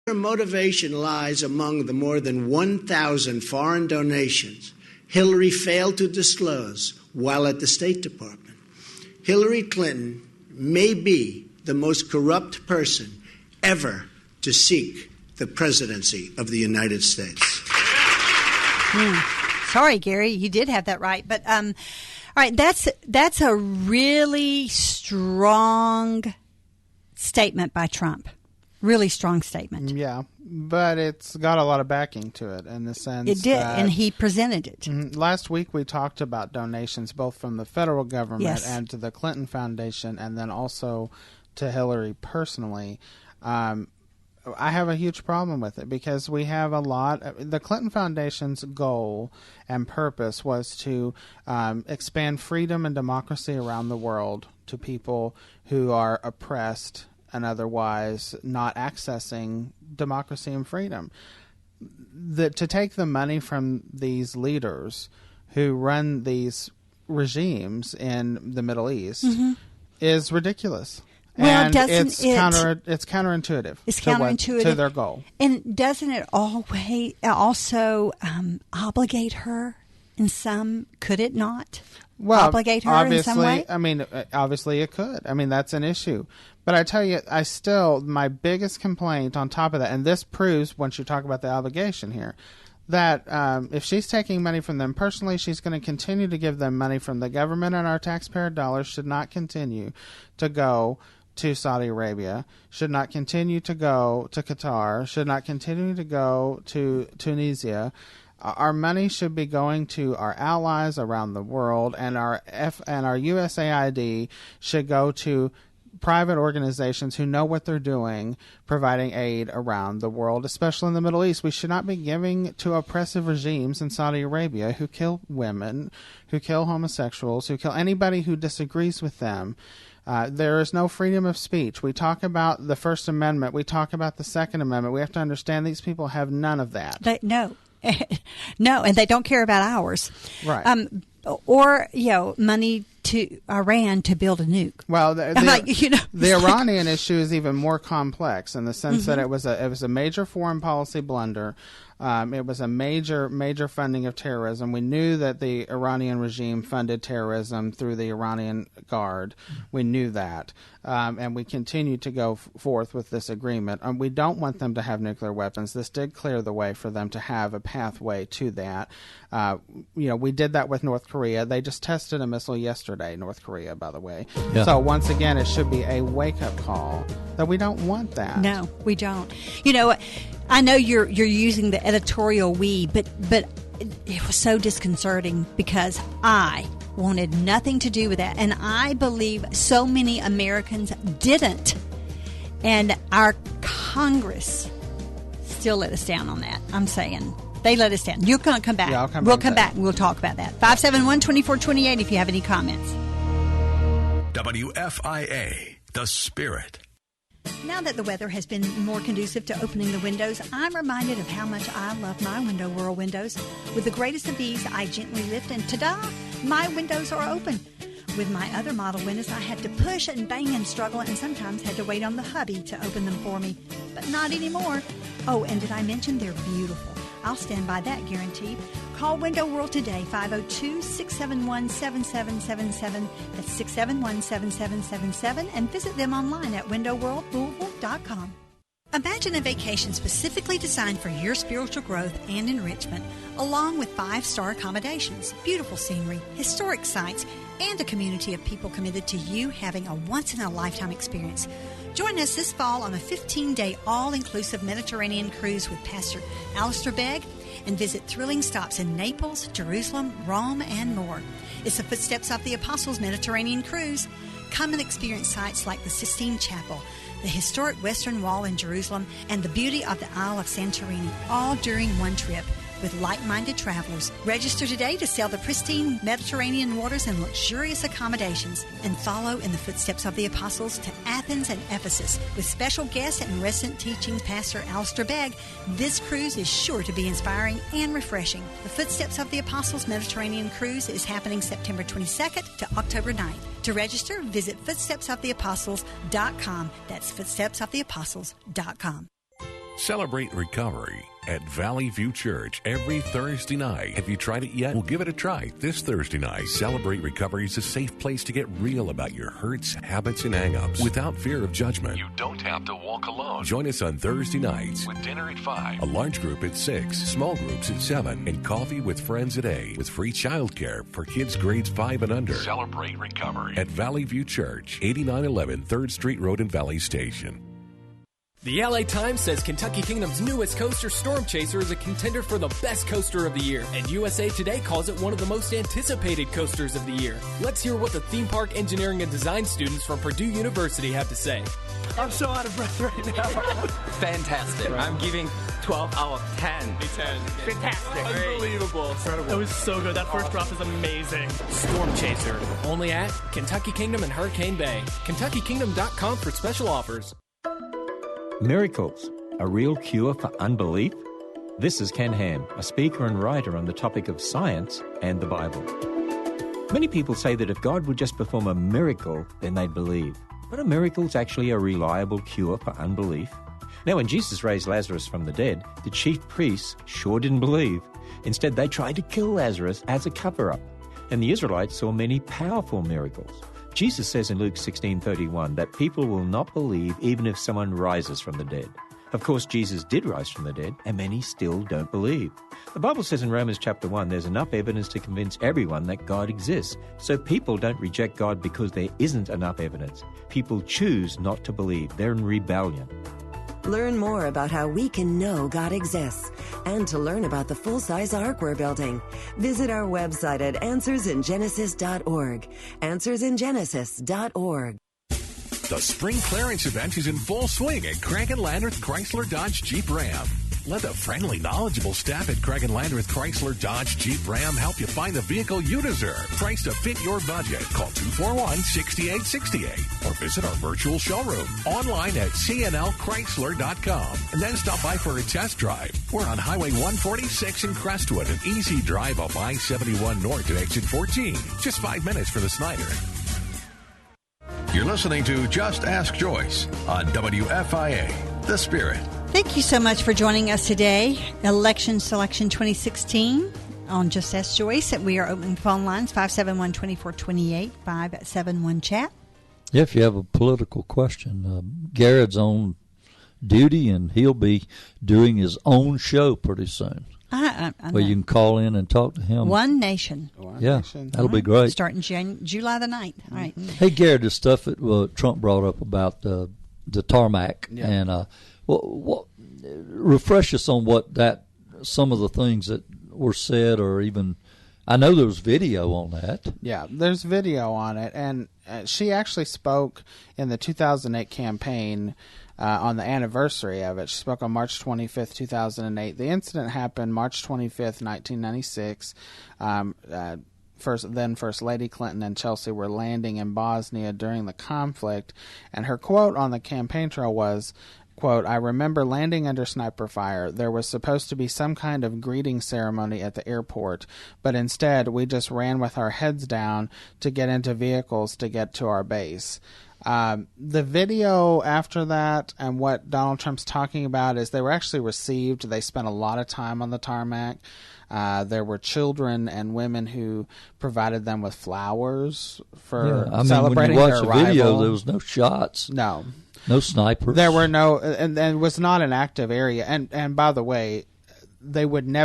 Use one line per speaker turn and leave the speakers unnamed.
Her motivation lies among the more than 1,000 foreign donations Hillary failed to disclose while at the State Department. Hillary Clinton may be the most corrupt person ever to seek the presidency of the United States.
Sorry, Gary, you did have that right. But all right, that's a really strong statement by Trump. Really strong statement.
Yeah, but it's got a lot of backing to it in the sense
it did,
that,
and he presented it.
Last week we talked about donations both from the federal government
Yes.
and to the Clinton Foundation, and then also to Hillary personally. I have a huge problem with it because we have a lot. The Clinton Foundation's goal and purpose was to expand freedom and democracy around the world to people who are oppressed and otherwise not accessing democracy and freedom. To take the money from these leaders who run these regimes in the Middle East is ridiculous.
Well,
and it's counterintuitive.
It's counterintuitive
to their goal.
And doesn't it always also obligate her in some? Could it not? Obligate her in some way?
I mean, obviously it could. I mean, that's an issue. But I tell you, my biggest complaint on top of that, and this proves once you talk about the obligation here, that if she's taking money from them personally, she's going to continue to give them money from the government, and our taxpayer dollars should not continue to go to Saudi Arabia, should not continue to go to Qatar, should not continue to go to Tunisia. Our money should be going to our allies around the world, and our USAID should go to private organizations who know what they're doing, providing aid around the world, especially in the Middle East. We should not be giving to oppressive regimes in Saudi Arabia who kill women, who kill homosexuals, who kill anybody who disagrees with them. There is no freedom of speech. We talk about the First Amendment. We talk about the Second Amendment. We have to understand these people have none of that.
No, and they don't care about ours.
Right.
Or, money to Iran to build a nuke.
Well, the Iranian issue is even more complex in the sense that it was a major foreign policy blunder. It was a major funding of terrorism. We knew that the Iranian regime funded terrorism through the Iranian Guard. We knew that. And we continue to go forth with this agreement. We don't want them to have nuclear weapons. This did clear the way for them to have a pathway to that. We did that with North Korea. They just tested a missile yesterday, North Korea, by the way. Yeah. So once again, it should be a wake-up call that we don't want that.
No, we don't. I know you're using the editorial we, but it was so disconcerting because I wanted nothing to do with that, and I believe so many Americans didn't, and our Congress still let us down on that. I'm saying they let us down. You're going to come back.
Yeah, I'll come
we'll
back
come back and we'll talk about that. 571-2428 if you have any comments.
WFIA, The Spirit.
Now that the weather has been more conducive to opening the windows, I'm reminded of how much I love my Window World windows. With the greatest of ease, I gently lift and ta-da, my windows are open. With my other model windows, I had to push and bang and struggle and sometimes had to wait on the hubby to open them for me. But not anymore. Oh, and did I mention they're beautiful? I'll stand by that guaranteed. Call Window World today, 502-671-7777. That's 671-7777. And visit them online at windowworldlouisville.com. Imagine a vacation specifically designed for your spiritual growth and enrichment, along with 5-star accommodations, beautiful scenery, historic sites, and a community of people committed to you having a once-in-a-lifetime experience. Join us this fall on a 15-day all-inclusive Mediterranean cruise with Pastor Alistair Begg and visit thrilling stops in Naples, Jerusalem, Rome, and more. It's the Footsteps of the Apostles Mediterranean Cruise. Come and experience sites like the Sistine Chapel, the historic Western Wall in Jerusalem, and the beauty of the Isle of Santorini, all during one trip with like-minded travelers. Register today to sail the pristine Mediterranean waters in luxurious accommodations and follow in the footsteps of the apostles to Athens and Ephesus. With special guests and resident teaching Pastor Alistair Begg, this cruise is sure to be inspiring and refreshing. The Footsteps of the Apostles Mediterranean Cruise is happening September 22nd to October 9th. To register, visit footstepsoftheapostles.com. That's footstepsoftheapostles.com.
Celebrate recovery at Valley View Church every Thursday night. Have you tried it yet? Well, give it a try this Thursday night. Celebrate Recovery is a safe place to get real about your hurts, habits, and hang-ups without fear of judgment. You don't have to walk alone. Join us on Thursday nights with dinner at 5, a large group at 6, small groups at 7, and coffee with friends at 8 with free childcare for kids grades 5 and under. Celebrate Recovery at Valley View Church, 8911 3rd Street Road in Valley Station.
The LA Times says Kentucky Kingdom's newest coaster, Storm Chaser, is a contender for the best coaster of the year, and USA Today calls it one of the most anticipated coasters of the year. Let's hear what the theme park engineering and design students from Purdue University have to say.
I'm so out of breath right now.
Fantastic. I'm giving 12 out of 10.
10.
Fantastic.
Unbelievable. Incredible. It was so good. That first drop is amazing.
Storm Chaser, only at Kentucky Kingdom and Hurricane Bay. KentuckyKingdom.com for special offers.
Miracles, a real cure for unbelief? This is Ken Ham, a speaker and writer on the topic of science and the Bible. Many people say that if God would just perform a miracle, then they'd believe. But are miracles actually a reliable cure for unbelief? Now, when Jesus raised Lazarus from the dead, the chief priests sure didn't believe. Instead, they tried to kill Lazarus as a cover-up. And the Israelites saw many powerful miracles. Jesus says in Luke 16:31 that people will not believe even if someone rises from the dead. Of course, Jesus did rise from the dead, and many still don't believe. The Bible says in Romans chapter 1 there's enough evidence to convince everyone that God exists. So people don't reject God because there isn't enough evidence. People choose not to believe. They're in rebellion.
Learn more about how we can know God exists and to learn about the full-size ark we're building. Visit our website at answersingenesis.org. Answersingenesis.org.
The spring clearance event is in full swing at Craig and Landreth Chrysler Dodge Jeep Ram. Let the friendly, knowledgeable staff at Craig and Landreth Chrysler Dodge Jeep Ram help you find the vehicle you deserve. Priced to fit your budget. Call 241-6868 or visit our virtual showroom online at cnlchrysler.com and then stop by for a test drive. We're on Highway 146 in Crestwood, an easy drive up I-71 North at exit 14. Just 5 minutes for the Snyder. You're listening to Just Ask Joyce on WFIA, The Spirit.
Thank you so much for joining us today. Election Selection 2016 on Just Ask Joyce. We are opening phone lines 571-2428, 571-CHAT.
Yeah, if you have a political question, Garrett's on duty, and he'll be doing his own show pretty soon. Well, you can call in and talk to him.
One Nation.
That'll be great.
Starting July the 9th. All right.
Hey, Garrett, the stuff that Trump brought up about the tarmac, and what refresh us on some of the things that were said, or even I know there was video on that.
Yeah, there's video on it, and she actually spoke in the 2008 campaign. On the anniversary of it. She spoke on March 25th, 2008. The incident happened March 25th, 1996. First Lady Clinton and Chelsea were landing in Bosnia during the conflict, and her quote on the campaign trail was, quote, "I remember landing under sniper fire. There was supposed to be some kind of greeting ceremony at the airport, but instead we just ran with our heads down to get into vehicles to get to our base." The video after that and what Donald Trump's talking about is they were actually received. They spent a lot of time on the tarmac. There were children and women who provided them with flowers for celebrating their arrival.
When you watch the video, there was no shots.
No
snipers.
There were no, and it was not an active area. And by the way, they would never